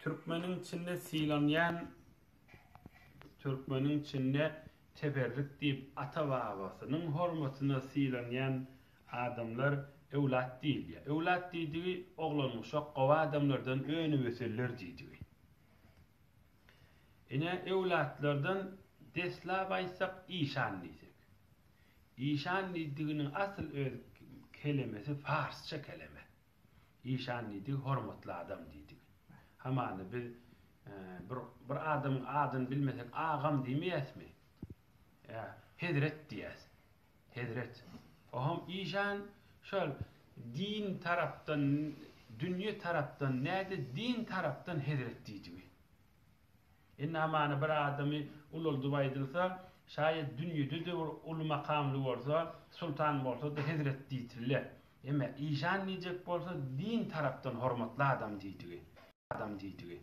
Türkmenin içinde silanyan, Türkmenin içinde teberrik deyip ata babasının hormatına silanyan adamlar evlat değil ya. Evlat dediği oğlanmış o qova adamlardan önü veseller dediği. Ine evlatlardan desla baysak işan diyecek. İşan dediğinin asıl kelimesi Farsça kelime. İşan dediği hormatlı adam dediği. Hamanı bir adın bilmesek ağam demeyes mi? Ya Hedret diyes. Hedret. Ohum işan şöyle din taraftan, dünya taraftan neydi? Din taraftan hedret dediği. Hamanı bir adamı ulul dubaydılsa şayet dünyada da ulu makamlı olsa, sultan olsa da hedret deytirler. Ama işan diyecek olsa din taraftan hormatlı adam deydiği. Adam deydiği.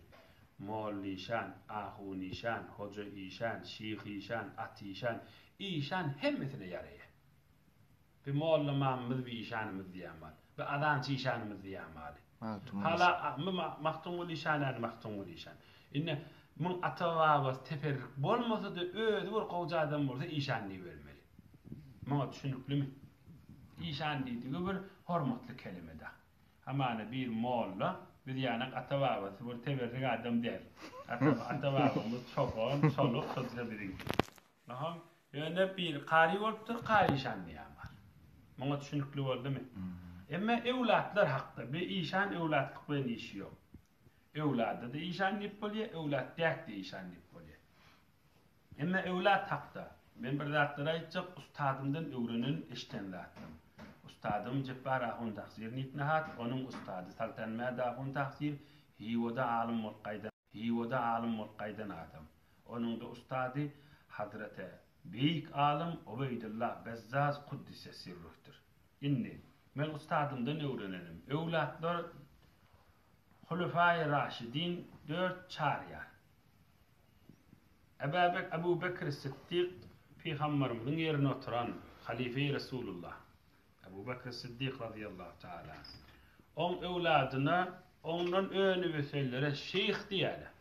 Moğol işan, ahun işan, hoca işan, şeyh işan, at işan, işan hemmesine yaraya. Bir Moğol'la mamımız bir işanımız diyemal. Bir adançı işanımız diyemal. Hala maktumul işan, maktumul işan. İnne mun atavabas teferrik bolmasa da özü bir qowca adam bolsa işanly vermeli. Muňa düşünükli mi? İşan diýdiği bir hormatly kelime da. Hamana bir molla bir ýanak atawabas bir teferrik adam der. Atawabamyz çoğun, soluk, sözle birin. Aha, ýöne bir qari bolupdyr, qari işanlyýar. Muňa düşünükli boldymy? Emma ewlatlar hakda bir işan ewlatlyk bilen işi ýok. Evladı da işanlyp bolýar, evlat däk de işanlyp bolýar. Emma evlat hakda. Men bir zatlara aýtjak, ustadymdan öwrenen eşten zatym. Ustadym Jebbar Ahun Taksir nitnahat, onuň ustady Saltan Mäde Ahun Taksir, hiwada alim bol gaýdan adam. Onuň da ustady Hazreti Beýik alim Ubeydullah Bezzaz Kuddise sirruhdyr. Inni men ustadymdan öwrenenim. Ewlatlar Hulefai Raşidin 4 çariyar. Ebu Bekir Siddiq Peygamberimizin yerine oturan Halife-i Resulullah. Ebu Bekir Siddiq radıyallahu teala. On evladına ondan önü vesellere şeyh diýerler.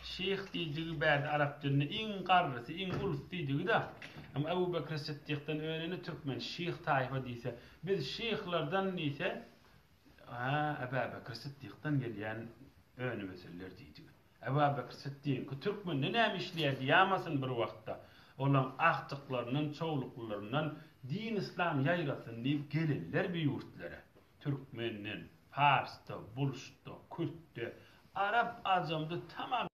Şeyh diýdiği bäde Arap dilinde iň garrysı, iň ulus diýdiği da. Ama Ebu Bekir Siddiq'tan önüne Türkmen şeyh tayfa diýse, biz şeyhlardan diýse Ebu Bekir Siddiq'tan gelýän öňü meseleler diýdi. Ebu Bekir Siddiq Türkmen näme işleýär diýämesin bir wagtda. Olaň aktyklarynyň, çoğuluklaryndan din İslam ýaýrasyn diýip gelirler bir ýurtlara. Türkmenden, Farsda, Bulşda, Kürtde, Arap azamda tamam